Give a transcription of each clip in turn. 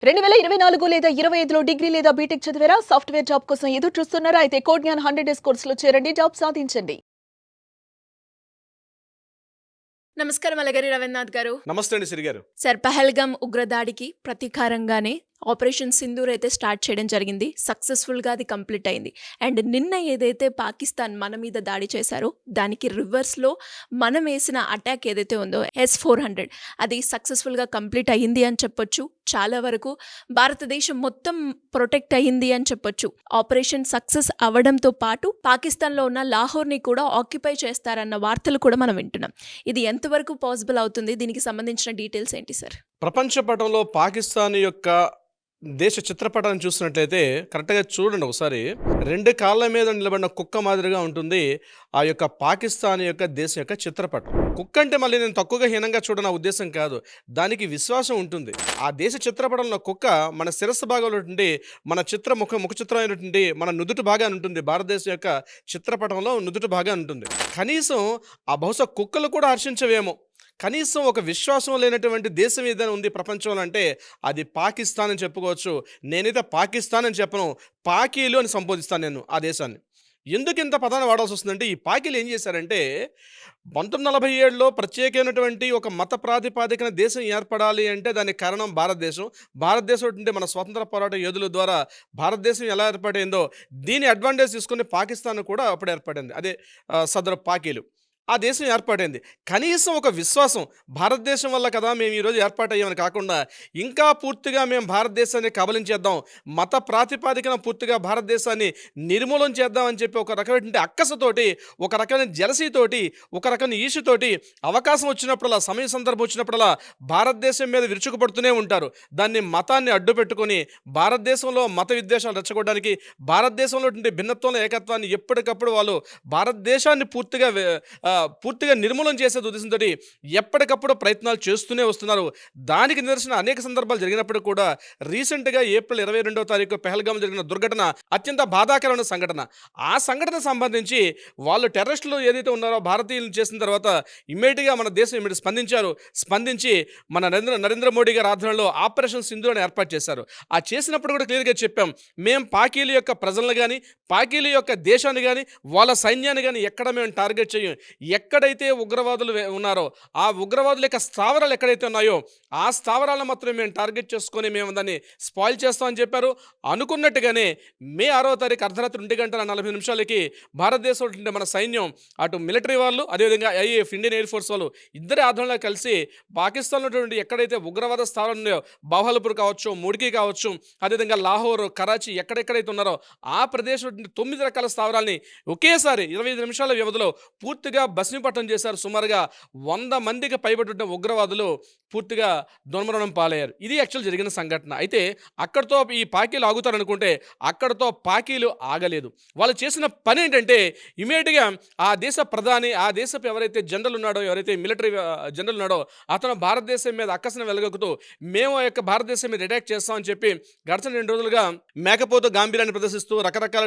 2024 లేదా 25లో డిగ్రీ లేదా బీటెక్ చదివారా? సాఫ్ట్‌వేర్ జాబ్ కోసం ఎదురు చూస్తున్నారా? అయితే కోడ్ జ్ఞాన్ 100 డేస్ కోర్సులో చేరండి. జాబ్ సాధించండి. నమస్కారం అలగరి రవీంద్రనాథ్ గారు. నమస్తే అండి సిరి గారు. సార్, పహల్గామ్ ఉగ్రదాడికి ప్రతీకారంగానే ఆపరేషన్ సింధూర్ అయితే స్టార్ట్ చేయడం జరిగింది. సక్సెస్ఫుల్‌గా అది కంప్లీట్ అయింది. అండ్ నిన్న ఏదైతే పాకిస్తాన్ మన మీద దాడి చేశారో దానికి రివర్స్‌లో మనం వేసిన అటాక్ ఏదైతే ఉందో S-400 అది సక్సెస్ఫుల్‌గా కంప్లీట్ అయ్యింది అని చెప్పొచ్చు. చాలా వరకు భారతదేశం మొత్తం ప్రొటెక్ట్ అయ్యింది అని చెప్పొచ్చు. ఆపరేషన్ సక్సెస్ అవ్వడంతో పాటు పాకిస్తాన్‌లో ఉన్న లాహోర్‌ని కూడా ఆక్యుపై చేస్తారన్న వార్తలు కూడా మనం వింటున్నాం. ఇది ఎంతవరకు పాసిబుల్ అవుతుంది? దీనికి సంబంధించిన డీటెయిల్స్ ఏంటి సార్? ప్రపంచ పటంలో పాకిస్తాన్ యొక్క దేశ చిత్రపటాన్ని చూసినట్లయితే కరెక్ట్‌గా చూడండి ఒకసారి. 2 కాళ్ళ మీద నిలబడిన కుక్క మాదిరిగా ఉంటుంది ఆ యొక్క పాకిస్తాన్ యొక్క దేశం యొక్క చిత్రపటం. కుక్క అంటే మళ్ళీ నేను తక్కువగా హీనంగా చూడడం నా ఉద్దేశం కాదు. దానికి విశ్వాసం ఉంటుంది. ఆ దేశ చిత్రపటంలో కుక్క మన శిరస్సు భాగంలో నుండి మన ముఖ చిత్రం అయినటువంటి మన నుదుటి భాగాన ఉంటుంది. భారతదేశం యొక్క చిత్రపటంలో నుదుటి భాగాన ఉంటుంది. కనీసం ఆ బహుశా కుక్కలు కూడా హర్షించవేమో. కనీసం ఒక విశ్వాసం లేనటువంటి దేశం ఏదైనా ఉంది ప్రపంచంలో అంటే అది పాకిస్తాన్ అని చెప్పుకోవచ్చు. నేనైతే పాకిస్తాన్ అని చెప్పను, పాకీలు అని సంబోధిస్తాను నేను ఆ దేశాన్ని. ఎందుకు ఇంత పదాన్ని వాడాల్సి వస్తుందంటే ఈ పాకీలు ఏం చేశారంటే 1947లో ప్రత్యేకమైనటువంటి ఒక మత ప్రాతిపాదికన దేశం ఏర్పడాలి అంటే దానికి కారణం భారతదేశం. భారతదేశం అంటే మన స్వతంత్ర పోరాట యోధుల ద్వారా భారతదేశం ఎలా ఏర్పడిందో దీని అడ్వాంటేజ్ తీసుకుని పాకిస్తాన్ కూడా అప్పుడు ఏర్పడింది. అదే సదరు పాకీలు. ఆ దేశం ఏర్పాటైంది. కనీసం ఒక విశ్వాసం భారతదేశం వల్ల కదా మేము ఈరోజు ఏర్పాటయ్యామని కాకుండా ఇంకా పూర్తిగా మేము భారతదేశాన్ని కబళించేద్దాం, మత ప్రాతిపాదికన పూర్తిగా భారతదేశాన్ని నిర్మూలన చేద్దాం అని చెప్పి ఒక రకమైనటువంటి అక్కసతోటి, ఒక రకమైన జలసీతోటి, ఒక రకమైన ఈసుతోటి అవకాశం వచ్చినప్పుడల్లా, సమయ సందర్భం వచ్చినప్పుడల్లా భారతదేశం మీద విరుచుకుపడుతూనే ఉంటారు. దాన్ని మతాన్ని అడ్డు పెట్టుకొని భారతదేశంలో మత విద్వేషాలు రెచ్చగొట్టడానికి, భారతదేశంలో భిన్నత్వంలో ఏకత్వాన్ని ఎప్పటికప్పుడు వాళ్ళు భారతదేశాన్ని పూర్తిగా నిర్మూలన చేసే ఉద్దేశంతో ఎప్పటికప్పుడు ప్రయత్నాలు చేస్తూనే వస్తున్నారు. దానికి నిదర్శన అనేక సందర్భాలు జరిగినప్పుడు కూడా రీసెంట్గా ఏప్రిల్ 22వ తారీఖు పెహల్గామ్ జరిగిన దుర్ఘటన అత్యంత బాధాకరమైన సంఘటన. ఆ సంఘటన సంబంధించి వాళ్ళు టెర్రరిస్టులు ఏదైతే ఉన్నారో భారతీయులను చేసిన తర్వాత ఇమ్మీడియట్గా మన దేశం స్పందించి మన నరేంద్ర మోడీ గారి ఆధ్వర్యంలో ఆపరేషన్ సింధూర్ అని ఏర్పాటు చేశారు. ఆ చేసినప్పుడు కూడా క్లియర్గా చెప్పాం, మేము పాకీల యొక్క ప్రజలను కానీ, పాకీల యొక్క దేశాన్ని కానీ, వాళ్ళ సైన్యాన్ని కానీ ఎక్కడ మేము టార్గెట్ చేయం. ఎక్కడైతే ఉగ్రవాదులు ఉన్నారో ఆ ఉగ్రవాదుల యొక్క స్థావరాలు ఎక్కడైతే ఉన్నాయో ఆ స్థావరాలను మాత్రం మేము టార్గెట్ చేసుకొని మేము దాన్ని స్పాయిల్ చేస్తామని చెప్పారు. అనుకున్నట్టుగానే మే 6వ తారీఖు అర్ధరాత్రి 2:40 భారతదేశంలో మన సైన్యం, అటు మిలిటరీ వాళ్ళు, అదేవిధంగా ఐఏఎఫ్ ఇండియన్ ఎయిర్ ఫోర్స్ వాళ్ళు ఇద్దరి ఆధ్వర్యంలో కలిసి పాకిస్తాన్లో ఎక్కడైతే ఉగ్రవాద స్థావరాలు ఉన్నాయో బహల్పూర్ కావచ్చు, ముడికి కావచ్చు, అదేవిధంగా లాహోర్, కరాచీ ఎక్కడెక్కడైతే ఉన్నారో ఆ ప్రదేశంలో 9 రకాల స్థావరాల్ని ఒకేసారి 25 నిమిషాల వ్యవధిలో పూర్తిగా భస్మీపట్నం చేశారు. సుమారుగా 100 మందికి పైబడి ఉగ్రవాదులు పూర్తిగా దుర్మరణం పాలయ్యారు. ఇది యాక్చువల్ జరిగిన సంఘటన. అయితే అక్కడితో ఈ పాకీలు ఆగుతారనుకుంటే అక్కడితో పాకీలు ఆగలేదు. వాళ్ళు చేసిన పని ఏంటంటే ఇమీడియట్గా ఆ దేశ ప్రధాని, ఆ దేశపు ఎవరైతే జనరల్ ఉన్నాడో, ఎవరైతే మిలిటరీ జనరల్ ఉన్నాడో అతను భారతదేశం మీద అక్కసన వెలగొక్కుతూ మేము ఆ యొక్క భారతదేశం మీద అటాక్ చేస్తామని చెప్పి గడిచిన 2 రోజులుగా మేకపోతూ గాంభీర్యాన్ని ప్రదర్శిస్తూ రకరకాల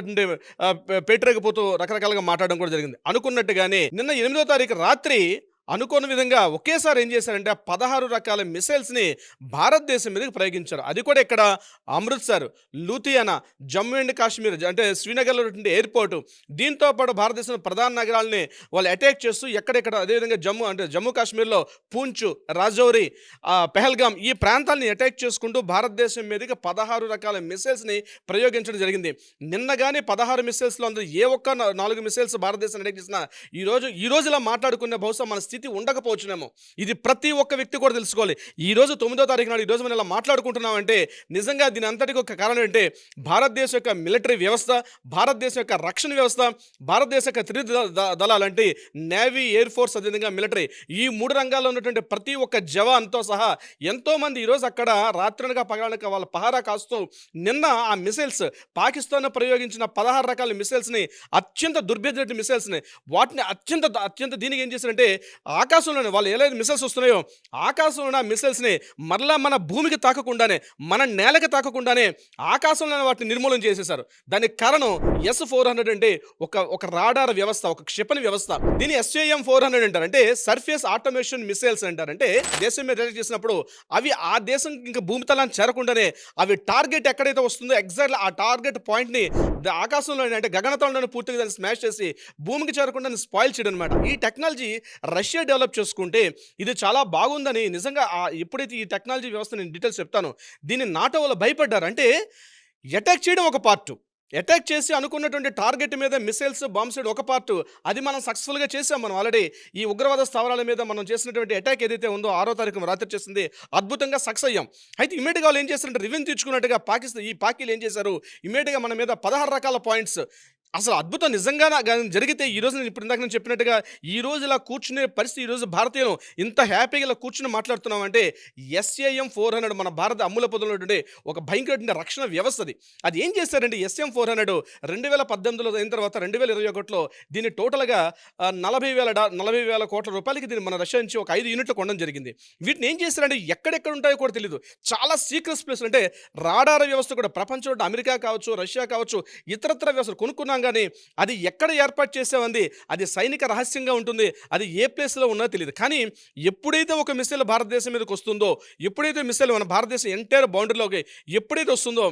పేటరేగిపోతూ రకరకాలుగా మాట్లాడడం కూడా జరిగింది. అనుకున్నట్టుగానే నిన్న 8వ తారీఖు రాత్రి అనుకోని విధంగా ఒకేసారి ఏం చేశారంటే 16 రకాల మిసైల్స్ని భారతదేశం మీదకి ప్రయోగించారు. అది కూడా ఇక్కడ అమృత్సర్, లూథియానా, జమ్మూ అండ్ కాశ్మీర్ అంటే శ్రీనగర్లో ఎయిర్పోర్టు, దీంతో పాటు భారతదేశం ప్రధాన నగరాలని వాళ్ళు అటాక్ చేస్తూ ఎక్కడెక్కడ, అదేవిధంగా జమ్మూ కాశ్మీర్లో పూంచ్, రాజౌరి, పెహల్గామ్ ఈ ప్రాంతాలని అటాక్ చేసుకుంటూ భారతదేశం మీదకి 16 రకాల మిసైల్స్ని ప్రయోగించడం జరిగింది. నిన్న కానీ 16 మిసైల్స్లో అందరూ ఏ ఒక్క 4 మిసైల్స్ భారతదేశం అటాక్ చేసినా ఈరోజు ఇలా మాట్లాడుకునే బహుశా మన స్థితి ఉండకపోవచ్చునేమో. ఇది ప్రతి ఒక్క వ్యక్తి కూడా తెలుసుకోవాలి. ఈరోజు 9వ తారీఖు నాడు ఈరోజు మనం ఇలా మాట్లాడుకుంటున్నామంటే నిజంగా దీని అంతటికి ఒక కారణం అంటే భారతదేశం యొక్క మిలిటరీ వ్యవస్థ, భారతదేశం యొక్క రక్షణ వ్యవస్థ, భారతదేశ యొక్క త్రివిధ దళాలంటే నేవీ, ఎయిర్ ఫోర్స్, అదేవిధంగా మిలిటరీ, ఈ 3 రంగాల్లో ఉన్నటువంటి ప్రతి ఒక్క జవాన్తో సహా ఎంతోమంది ఈరోజు అక్కడ రాత్రనగా పగలనక వాళ్ళ పహారా కాస్తూ నిన్న ఆ మిసైల్స్ పాకిస్తాన్ ప్రయోగించిన 16 రకాల మిసైల్స్ని, అత్యంత దుర్భేద్య మిసైల్స్ని, వాటిని అత్యంత దీనికి ఏం చేశారంటే ఆకాశంలోనే వాళ్ళు ఏదైతే మిసైల్స్ వస్తున్నాయో ఆకాశంలో ఆ మిసైల్స్ని మరలా మన భూమికి తాకకుండానే మన నేలకి తాకకుండానే ఆకాశంలోనే వాటిని నిర్మూలన చేసేశారు. దానికి కారణం S-400 అంటే ఒక రాడార్ వ్యవస్థ, ఒక క్షిపణి వ్యవస్థ. దీని SAM-400 అంటారు. అంటే సర్ఫేస్ ఆటోమేషన్ మిసైల్స్ అంటారు. అంటే దేశం మీద అటాక్ చేసినప్పుడు అవి ఆ దేశం ఇంకా భూమి తలాన్ని చేరకుండానే అవి టార్గెట్ ఎక్కడైతే వస్తుందో ఎగ్జాక్ట్లీ ఆ టార్గెట్ పాయింట్ని ఆకాశంలోనే అంటే గగనతలంలోనే పూర్తిగా దాన్ని స్మాష్ చేసి భూమికి చేరకుండా స్పాయిల్ చేయడం అనమాట. ఈ టెక్నాలజీ రష్యా డెవలప్ చేసుకుంటే ఇది చాలా బాగుందని నిజంగా ఎప్పుడైతే ఈ టెక్నాలజీ వ్యవస్థ నేను డీటెయిల్స్ చెప్తాను, దీన్ని నాటో వాళ్ళు భయపడ్డారు. అంటే అటాక్ చేయడం ఒక పార్టు, అటాక్ చేసి అనుకున్నటువంటి టార్గెట్ మీద మిసైల్స్ బాంబ్స్ ఒక పార్టు, అది మనం సక్సెస్ఫుల్గా చేసాం. మనం ఆల్రెడీ ఈ ఉగ్రవాద స్థావరాల మీద మనం చేసినటువంటి అటాక్ ఏదైతే ఉందో 6వ తారీఖు రాత్రి చేసింది అద్భుతంగా సక్సెస్ అయ్యాం. అయితే ఇమీడియట్గా వాళ్ళు ఏం చేస్తారంటే రివెంజ్ తీర్చుకున్నట్టుగా పాకీలు ఏం చేశారు, ఇమీడియట్గా మన మీద 16 రకాల పాయింట్స్. అసలు అద్భుతం నిజంగా జరిగితే ఈరోజు నేను ఇందాక నేను చెప్పినట్టుగా ఈరోజు ఇలా కూర్చునే పరిస్థితి, ఈరోజు భారతీయులు ఇంత హ్యాపీగా ఇలా కూర్చుని మాట్లాడుతున్నామంటే SAM-400 మన భారత అమ్ముల పొదలుంటే ఒక భయంకరమైన రక్షణ వ్యవస్థ. అది ఏం చేశారంటే SAM-400 2018లో అయిన తర్వాత 2021లో దీన్ని టోటల్గా 40,000 కోట్ల రూపాయలకి దీన్ని మన రష్యా నుంచి ఒక 5 యూనిట్లు కొనడం జరిగింది. వీటిని ఏం చేశారంటే ఎక్కడెక్కడ ఉంటాయో కూడా తెలియదు, చాలా సీక్రెట్స్ ప్లేస్. అంటే రాడార్ వ్యవస్థ కూడా ప్రపంచంలో అమెరికా కావచ్చు, రష్యా కావచ్చు, ఇతరత్ర వ్యవస్థలు కొనుక్కున్నాం కానీ అది ఎక్కడ ఏర్పాటు చేసామంది అది సైనిక రహస్యంగా ఉంటుంది, అది ఏ ప్లేస్లో ఉన్నదో తెలియదు. కానీ ఎప్పుడైతే ఒక మిసైల్ భారతదేశం మీదకి వస్తుందో, ఎప్పుడైతే మిసైల్ మన భారతదేశం ఎంటైర్ బౌండరీలోకి ఎప్పుడైతే వస్తుందో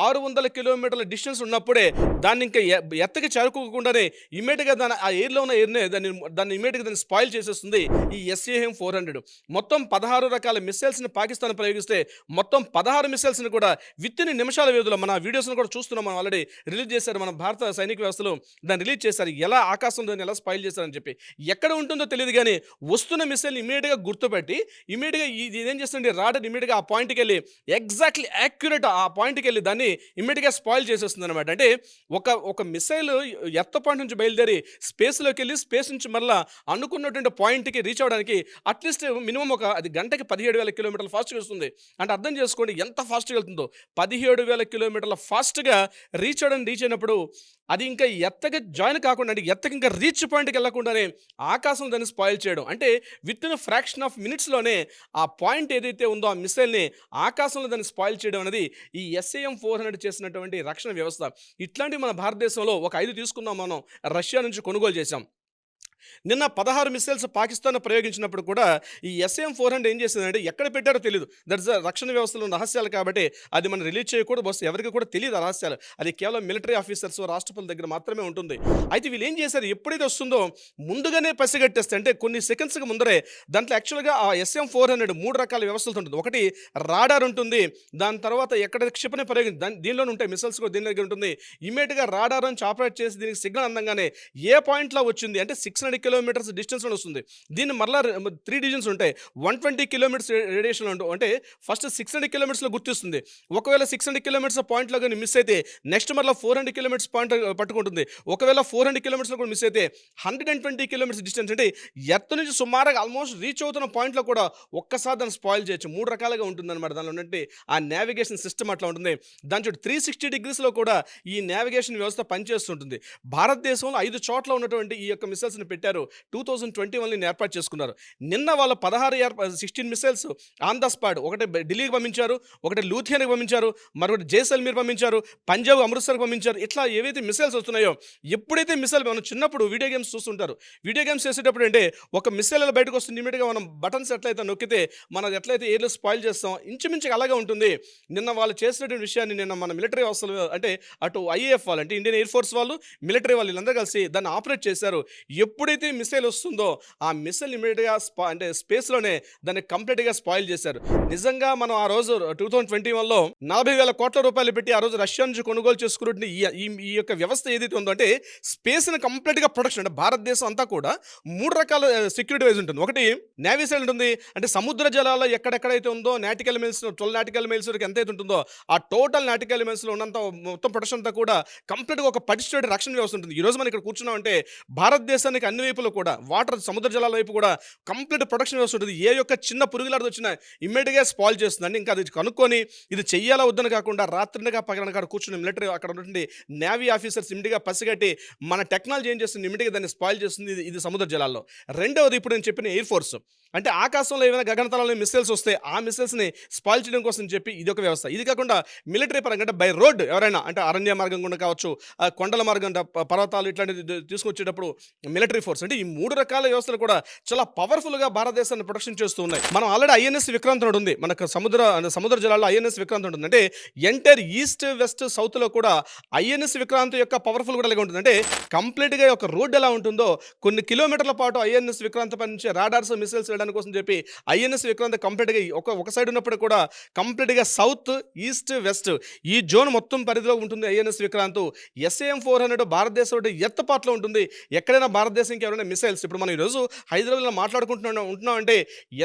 600 కిలోమీటర్ల డిస్టెన్స్ ఉన్నప్పుడే దాన్ని ఇంకా ఎత్తకి చేరుకోకుండానే ఇమీడియట్గా దాని ఆ ఎయిర్లో ఉన్న ఎయిర్నే దాన్ని ఇమీడియట్గా దాన్ని స్పాయిల్ చేసేస్తుంది ఈ SAM-400. మొత్తం 16 రకాల మిసైల్స్ని పాకిస్తాన్ ప్రయోగిస్తే మొత్తం 16 మిసైల్స్ని కూడా విత్ ఇన్ నిమిషాల వ్యవధిలో మన వీడియోస్ని కూడా చూస్తున్నాం. మనం ఆల్రెడీ రిలీజ్ చేశారు, మన భారత సైనిక వ్యవస్థలో దాన్ని రిలీజ్ చేశారు, ఎలా ఆకాశంలో ఎలా స్పాయిల్ చేశారని చెప్పి. ఎక్కడ ఉంటుందో తెలియదు కానీ వస్తున్న మిసైల్ ఇమీడియట్గా గుర్తుపెట్టి ఇమీడియట్గా ఇది ఏం చేస్తుంది, రాడర్ ఇమీడియట్గా ఆ పాయింట్కి వెళ్ళి ఎగ్జాక్ట్లీ యాక్యురేట్ ఆ పాయింట్కి వెళ్ళి దాన్ని ఇమీడియట్గా స్పాయిల్ చేసేస్తుంది అనమాట. అంటే ఒక మిసైల్ ఎర్త్ పాయింట్ నుంచి బయలుదేరి స్పేస్లోకి వెళ్ళి స్పేస్ నుంచి మళ్ళీ అనుకున్నటువంటి పాయింట్కి రీచ్ అవ్వడానికి అట్లీస్ట్ మినిమం అది గంటకి 17,000 కిలోమీటర్లు ఫాస్ట్గా వస్తుంది. అంటే అర్థం చేసుకోండి ఎంత ఫాస్ట్గా వెళ్తుందో. 17,000 కిలోమీటర్ల ఫాస్ట్గా రీచ్ అయినప్పుడు అది ఇంకా ఎత్తగా జాయిన్ కాకుండా, అంటే ఎత్తకి ఇంకా రీచ్ పాయింట్కి వెళ్ళకుండానే ఆకాశం దాన్ని స్పాయిల్ చేయడం. అంటే విత్ ఇన్ ఫ్రాక్షన్ ఆఫ్ మినిట్స్లోనే ఆ పాయింట్ ఏదైతే ఉందో ఆ మిసైల్ని ఆకాశంలో దాన్ని స్పాయిల్ చేయడం అనేది ఈ SAM-400 చేసినటువంటి రక్షణ వ్యవస్థ. ఇట్లాంటివి మన భారతదేశంలో ఒక 5 తీసుకున్నాం, మనం రష్యా నుంచి కొనుగోలు చేశాం. నిన్న 16 మిసైల్స్ పాకిస్తాన్ ప్రయోగించినప్పుడు కూడా ఈ SAM-400 ఏం చేసిందంటే ఎక్కడ పెట్టారో తెలియదు. దట్స్ రక్షణ వ్యవస్థలో రహస్యాలు కాబట్టి అది మనం రిలీజ్ చేయకూడదు. బస్ ఎవరికి కూడా తెలియదు ఆ రహస్యాలు, అది కేవలం మిలిటరీ ఆఫీసర్స్ రాష్ట్రపతుల దగ్గర మాత్రమే ఉంటుంది. అయితే వీళ్ళు ఏం చేశారు, ఎప్పుడైతే వస్తుందో ముందుగానే పసిగట్టేస్తే, అంటే కొన్ని సెకండ్స్కి ముందరే దాంట్లో యాక్చువల్గా ఆ SAM-400 3 రకాల వ్యవస్థలతో ఉంటుంది. ఒకటి రాడార్ ఉంటుంది, దాని తర్వాత ఎక్కడ క్షిపణి దీనిలోనే ఉంటాయి మిసైల్స్ కూడా దీని దగ్గర ఉంటుంది. ఇమీడియట్గా రాడార్ నుంచి ఆపరేట్ చేసి దీనికి సిగ్నల్ అందంగానే ఏ పాయింట్లో వచ్చింది అంటే 600 కిలోమీటర్స్ డిస్టెన్స్లో వస్తుంది. దీన్ని మరలా 3 డివిజన్స్ ఉంటాయి. 120 కిలోమీటర్స్ రేడియేషన్లో ఉంటుంది. అంటే ఫస్ట్ 600 కిలోమీటర్స్లో గుర్తిస్తుంది. ఒకవేళ 600 కిలోమీటర్స్ పాయింట్లో కానీ మిస్ అయితే నెక్స్ట్ మరలా 400 కిలోమీటర్స్ పాయింట్ పట్టుకుంటుంది. ఒకవేళ 400 కిలోమీటర్స్లో కూడా మిస్ అయితే 120 కిలోమీటర్స్ డిస్టెన్స్, అంటే ఎర్త్ నుంచి సుమారుగా ఆల్మోస్ట్ రీచ్ అవుతున్న పాయింట్లో కూడా ఒక్కసారి దాన్ని స్పాయిల్ చేయొచ్చు. 3 రకాలుగా ఉంటుంది అనమాట. దానిలో ఉన్నట్టు ఆ నావిగేషన్ సిస్టమ్ అట్లా ఉంటుంది. దాని చుట్టూ 360 డిగ్రీస్లో కూడా ఈ నావిగేషన్ వ్యవస్థ పనిచేస్తుంటుంది. భారతదేశంలో 5 చోట్ల ఉన్నటువంటి ఈ యొక్క మిసైల్స్ని పెట్టారు. 2021 ఏర్పాటు చేసుకున్నారు. నిన్న వాళ్ళ 16 మిసైల్స్ ఆన్ ద స్పాట్, ఒకటి ఢిల్లీకి పంపించారు, ఒకటి లూథియానికి పంపించారు, మరొకటి జైసల్మీర్ పంపించారు, పంజాబ్ అమృత్సర్కి పంపించారు. ఇట్లా ఏవైతే మిసైల్స్ వస్తున్నాయో, ఎప్పుడైతే మిసైల్ మనం చిన్నప్పుడు వీడియో గేమ్స్ చూస్తుంటారు, వీడియో గేమ్స్ చేసేటప్పుడు అంటే ఒక మిసైల్ బయటకు వస్తుంది, ఇమీడియట్గా మనం బటన్స్ ఎట్లయితే నొక్కితే మనం ఎట్లయితే ఎయిర్లో స్పాయిల్ చేస్తాం, ఇంచుమించుగా అలాగే ఉంటుంది. నిన్న వాళ్ళు చేసినటువంటి విషయాన్ని నిన్న మన మిలిటరీ వ్యవస్థలు, అంటే అటు IAF వాళ్ళు, అంటే ఇండియన్ ఎయిర్ ఫోర్స్ వాళ్ళు, మిలిటరీ వాళ్ళు వీళ్ళందరూ కలిసి దాన్ని ఆపరేట్ చేశారు. ఎప్పుడైతే మిసైల్ వస్తుందో ఆ మిసైల్ ఇమీడియట్గా అంటే స్పేస్లోనే దాన్ని కంప్లీట్గా స్పాయిల్ చేశారు. నిజంగా మనం ఆ రోజు 2021లో 40,000 కోట్ల రూపాయలు పెట్టి ఆ రోజు రష్యా నుంచి కొనుగోలు చేసుకున్నటువంటి ఈ యొక్క వ్యవస్థ ఏదైతే ఉందో, అంటే స్పేస్ని కంప్లీట్గా ప్రొటెక్షన్, అంటే భారతదేశం అంతా కూడా 3 రకాల సెక్యూరిటీ వైజ్ ఉంటుంది. ఒకటి నేవీ సైడ్ ఉంటుంది, అంటే సముద్ర జలాల్లో ఎక్కడెక్కడైతే ఉందో నాటికల్ మైల్స్ 12 నాటికల్ మైల్స్ వరకు ఎంతైతే ఉంటుందో ఆ టోటల్ నాటికల్ మైల్స్లో ఉన్నంత మొత్తం ప్రొటెక్షన్ అంతా కూడా కంప్లీట్గా ఒక పటిష్ట రక్షణ వ్యవస్థ ఉంటుంది. ఈరోజు మనం ఇక్కడ కూర్చున్నామంటే భారతదేశానికి అన్ని అన్ని వైపులో కూడా వాటర్ సముద్ర జలాల వైపు కూడా కంప్లీట్ ప్రొటెక్షన్ వ్యవస్థ ఉంటుంది. ఏ యొక్క చిన్న పురుగులాడు వచ్చినా ఇమ్మీడియట్గా స్పాయిల్ చేస్తుందండి. ఇంకా అది కనుక్కొని ఇది చెయ్యాలా వద్దని కాకుండా రాత్రిగా పగలనగా కూర్చుని మిలిటరీ అక్కడ ఉన్నటువంటి నేవీ ఆఫీసర్స్ ఇమ్మీడియట్గా పసిగట్టి మన టెక్నాలజీ ఏం చేస్తుంది, ఇమ్మీడియట్గా దాన్ని స్పాయిల్ చేస్తుంది. ఇది సముద్ర జలాల్లో. రెండవది ఇప్పుడు నేను చెప్పిన ఎయిర్ ఫోర్స్, అంటే ఆకాశంలో ఏమైనా గగనతలంలో మిస్సైల్స్ వస్తే ఆ మిస్సైల్స్ని స్పాయిల్ చేయడం కోసం చెప్పి ఇది ఒక వ్యవస్థ. ఇది కాకుండా మిలిటరీ పరంగా అంటే బై రోడ్ ఎవరైనా అంటే అరణ్య మార్గం గుండా కావచ్చు, కొండల మార్గం పర్వతాలు ఇట్లాంటివి తీసుకొచ్చేటప్పుడు మిలిటరీ ఫోర్స్, అంటే ఈ 3 రకాల వ్యవస్థలు కూడా చాలా పవర్ఫుల్గా భారతదేశాన్ని ప్రొటెక్షన్ చేస్తూ ఉన్నాయి. మనం ఆల్రెడీ ఐఎన్ఎస్ విక్రాంత్ ఉంది, మనకు సముద్ర జలాల్లో ఐఎన్ఎస్ విక్రాంత్ ఉంటుంది. అంటే ఎంటైర్ ఈస్ట్ వెస్ట్ సౌత్లో కూడా ఐఎన్ఎస్ విక్రాంత్ యొక్క పవర్ఫుల్ కూడా అలాగే ఉంటుంది. అంటే కంప్లీట్గా ఒక రోడ్ ఎలా ఉంటుందో కొన్ని కిలోమీటర్ల పాటు ఐఎన్ఎస్ విక్రాంత్ పై నుంచి రాడార్స్ మిసైల్స్ వెళ్ళడానికి కోసం చెప్పి ఐఎన్ఎస్ విక్రాంత్ కంప్లీట్గా ఒక సైడ్ ఉన్నప్పుడు కూడా కంప్లీట్గా సౌత్ ఈస్ట్ వెస్ట్ ఈ జోన్ మొత్తం పరిధిలో ఉంటుంది ఐఎన్ఎస్ విక్రాంత్. SAM-400 భారతదేశం ఎత్తపాట్లో ఉంటుంది. ఎక్కడైనా భారతదేశంకి ఎవరైనా మిసైల్స్, ఇప్పుడు మనం ఈరోజు హైదరాబాద్లో ఉంటున్నాం అంటే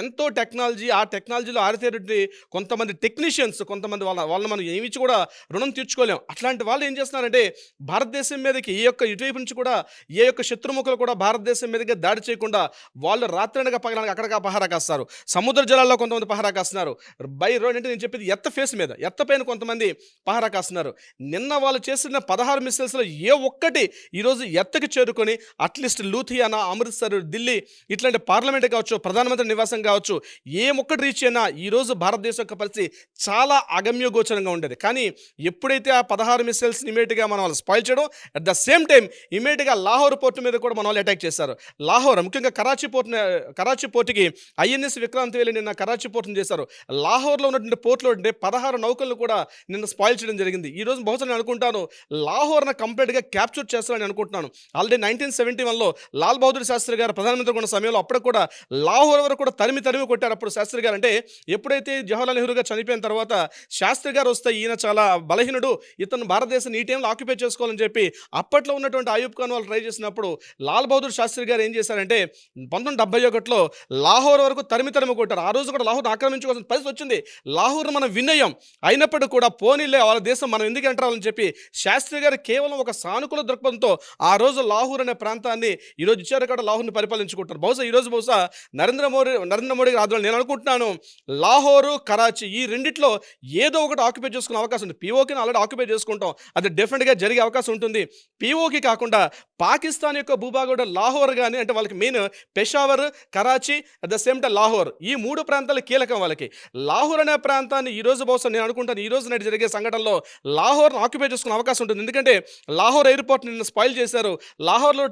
ఎంతో టెక్నాలజీ, ఆ టెక్నాలజీలో ఆరితేరి కొంతమంది టెక్నీషియన్స్, కొంతమంది వాళ్ళని మనం ఏమిచ్చి కూడా రుణం తీర్చుకోలేం. అట్లాంటి వాళ్ళు ఏం చేస్తున్నారంటే భారతదేశం మీదకి ఇటువైపు నుంచి కూడా ఏ యొక్క శత్రుముఖులు కూడా భారతదేశం మీదకి దాడి చేయకుండా వాళ్ళు రాత్రనగా పగలనగా అక్కడగా పహారా కాస్తారు. సముద్ర జలాల్లో కొంతమంది పహారా కాస్తున్నారు. బై రోడ్ అంటే నేను చెప్పేది ఎత్త ఫేస్ మీద, ఎత్తపైన కొంతమంది పహారా కాస్తున్నారు. నిన్న వాళ్ళు చేసిన 16 మిసైల్స్లో ఏ ఒక్కటి ఈరోజు ఎత్తకి చేరుకొని అట్లీస్ట్ లూథియానా, అమృత్సర్, ఢిల్లీ ఇట్లాంటి పార్లమెంట్ కావచ్చు, ప్రధానమంత్రి నివాసం కావచ్చు, ఏ ఒక్కటి రీచ్ అయినా ఈరోజు భారతదేశం యొక్క పరిస్థితి చాలా అగమ్య గోచరంగా ఉండేది. కానీ ఎప్పుడైతే ఆ 16 మిసైల్స్ ఇమీడియట్గా మన వాళ్ళు స్పాయిల్ చేయడం, అట్ ద సేమ్ టైం ఇమీడియట్గా లాహోర్ పోర్టు మీద కూడా మన వాళ్ళు అటాక్ చేశారు. లాహోర్ ముఖ్యంగా కరాచీ పోర్టుకి ఐఎన్ఎస్ విక్రాంత్ వెళ్ళి నిన్న కరాచీ పోర్టును చేశారు. లాహోర్లో ఉన్నటువంటి పోర్టులో 16 నౌకలను కూడా నిన్న స్పాయిల్ చేయడం జరిగింది. ఈ రోజు బహుశా నేను అనుకుంటాను లాహోర్ను కంప్లీట్గా క్యాప్చర్ చేస్తారని అనుకుంటున్నాను. ఆల్రెడీ 1971లో లాల్ బహదూర్ శాస్త్రి గారు ప్రధానమంత్రి ఉన్న సమయంలో అప్పుడు కూడా లాహోర్ వరకు కూడా తరిమి కొట్టారు. అప్పుడు శాస్త్రి గారు అంటే ఎప్పుడైతే జవహర్లాల్ నెహ్రూ గారు చనిపోయిన తర్వాత శాస్త్రి గారు వస్తే ఈయన చాలా బలహీనుడు, ఇతను భారతదేశాన్ని ఈ టైంలో ఆక్యుపై చేసుకోవాలని చెప్పి అప్పట్లో ఉన్నటువంటి అయూబ్ ఖాన్ వాళ్ళు ట్రై చేసినప్పుడు లాల్ బహదూర్ శాస్త్రి గారు ఏం చేశారంటే 1971లో లాహోర్ వరకు తరిమి కొట్టారు. ఆ రోజు కూడా లాహోర్ ఆక్రమించుకోవాల్సిన పరిస్థితి వచ్చింది. లాహోర్ మనం విన్నయం అయినప్పటికీ కూడా పోనీలే వాళ్ళ దేశం మనం ఎందుకు ఎంటరాలని చెప్పి శాస్త్రి గారు కేవలం ఒక సానుకూల దృక్పథంతో ఆ రోజు లాహోర్ అనే ప్రాంతాన్ని ఈరోజు ఇచ్చారు కూడా లాహోర్ని పరిపాలించుకుంటారు. బహుశా నరేంద్ర మోడీ గారి ఆధ్వర్యంలో నేను అనుకుంటున్నాను లాహోరు, కరాచీ ఈ రెండిట్లో ఏదో ఒకటి ఆక్యుపై చేసుకునే అవకాశం ఉంది. POKని ఆల్రెడీ ఆక్యుపై చేసుకుంటాం, అది డెఫినెట్గా జరిగే అవకాశం ఉంటుంది. POK కాకుండా పాకిస్తాన్ యొక్క భూభాగం లాహోర్ కానీ, అంటే వాళ్ళకి main Peshawar, Karachi, at the same time Lahore, ఈ 3 ప్రాంతాలు కీలకం వాళ్ళకి. లాహోర్ అనే ప్రాంతాన్ని ఈరోజు బహుశా నేను అనుకుంటాను ఈ రోజు నాటి జరిగే సంఘటనలో లాహోర్ను ఆక్యుపై చేసుకునే అవకాశం ఉంటుంది. ఎందుకంటే లాహోర్ ఎయిర్పోర్ట్ నిన్న స్పాయిల్ చేశారు, లాహోర్లో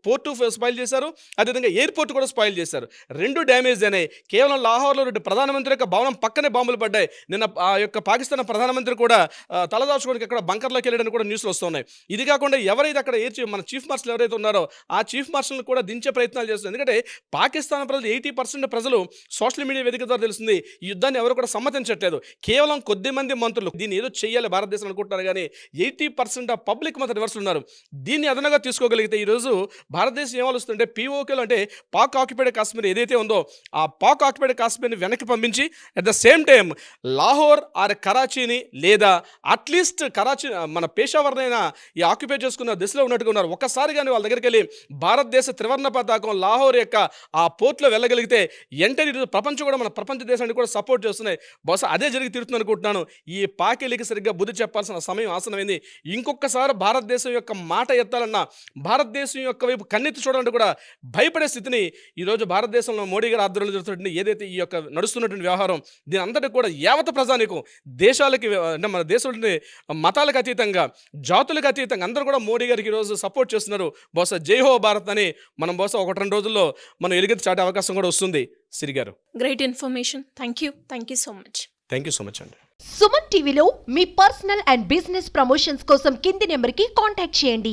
పోర్టు స్పాయిల్ చేశారు, అదేవిధంగా ఎయిర్పోర్ట్ కూడా స్పాయిల్ చేశారు. 2 డ్యామేజ్ అయినాయి. కేవలం లాహోర్లో ప్రధానమంత్రి యొక్క భవనం పక్కనే బాంబులు పడ్డాయి. నిన్న ఆ యొక్క పాకిస్తాన్ ప్రధానమంత్రి కూడా తలదాచుకోవడానికి అక్కడ బంకర్లోకి వెళ్ళడానికి కూడా న్యూస్లు వస్తున్నాయి. ఇది కాకుండా ఎవరైతే అక్కడ మన చీఫ్ మార్షల్ ఎవరైతే ఉన్నారో ఆ చీఫ్ మార్షల్ని కూడా దించే ప్రయత్నాలు చేస్తున్నారు. ఎందుకంటే పాకిస్తాన్ ప్రజలు 80% ప్రజలు సోషల్ మీడియా వేదిక ద్వారా తెలుస్తుంది ఈ యుద్ధాన్ని ఎవరు కూడా సమ్మతించట్లేదు. కేవలం కొద్ది మంది మంత్రులు దీన్ని ఏదో చేయాలి భారతదేశం అనుకుంటున్నారు, కానీ 80% ఆఫ్ పబ్లిక్ మాత్రం రివర్స్ ఉన్నారు. దీన్ని అదనంగా తీసుకోగలిగితే ఈరోజు భారతదేశం ఏమలుస్తుంటే POKలో అంటే పాక్ ఆక్యుపైడ్ కాశ్మీర్ ఏదైతే ఉందో ఆ పాక్ ఆక్యుపైడ్ కాశ్మీర్ని వెనక్కి పంపించి at the same time Lahore or కరాచీని లేదా అట్లీస్ట్ కరాచీ మన పేషావర్నైనా ఈ ఆక్యుపై చేసుకున్న దిశలో ఉన్నట్టుగా ఉన్నారు. ఒక్కసారి కానీ వాళ్ళ దగ్గరికి వెళ్ళి భారతదేశ త్రివర్ణ పతాకం లాహోర్ యొక్క ఆ పోర్ట్లో వెళ్ళగలిగితే ఎంటర్ ప్రపంచం కూడా మన ప్రపంచ దేశానికి కూడా సపోర్ట్ చేస్తున్నాయి. బహుశా అదే జరిగి తీరుతుంది అనుకుంటున్నాను. ఈ పాకిలికి సరిగ్గా బుద్ధి చెప్పాల్సిన సమయం ఆసనమైంది. ఇంకొకసారి భారతదేశం యొక్క మాట ఎత్తాలన్నా, భారతదేశం యొక్క వైపు కన్నెత్తి చూడాలంటే కూడా భయపడే స్థితిని ఈరోజు భారతదేశంలో మోడీ గారి ఆధ్వర్యంలో జరుగుతుంది. ఏదైతే ఈ యొక్క నడుస్తున్నటువంటి వ్యవహారం దీని అంతటి కూడా యావత్ ప్రజానికం దేశాలకి అంటే మన దేశంలోని మతాలకు అతీతంగా, జాతులకు అతీతంగా అందరూ కూడా మోడీ గారికి ఈరోజు సపోర్ట్ చేస్తున్నారు. బహుశా జై హో భారత్ అని మనం బహుశా 1-2 రోజుల్లో మనం ఎలుగెత్తి చాటే అవకాశం కూడా వస్తుంది. సిరి గారు, great information. Thank you so much. Thank you so much అండి. సుమన్ టీవీలో మీ పర్సనల్ అండ్ బిజినెస్ ప్రమోషన్స్ కోసం కింది నెంబర్కి కాంటాక్ట్ చేయండి.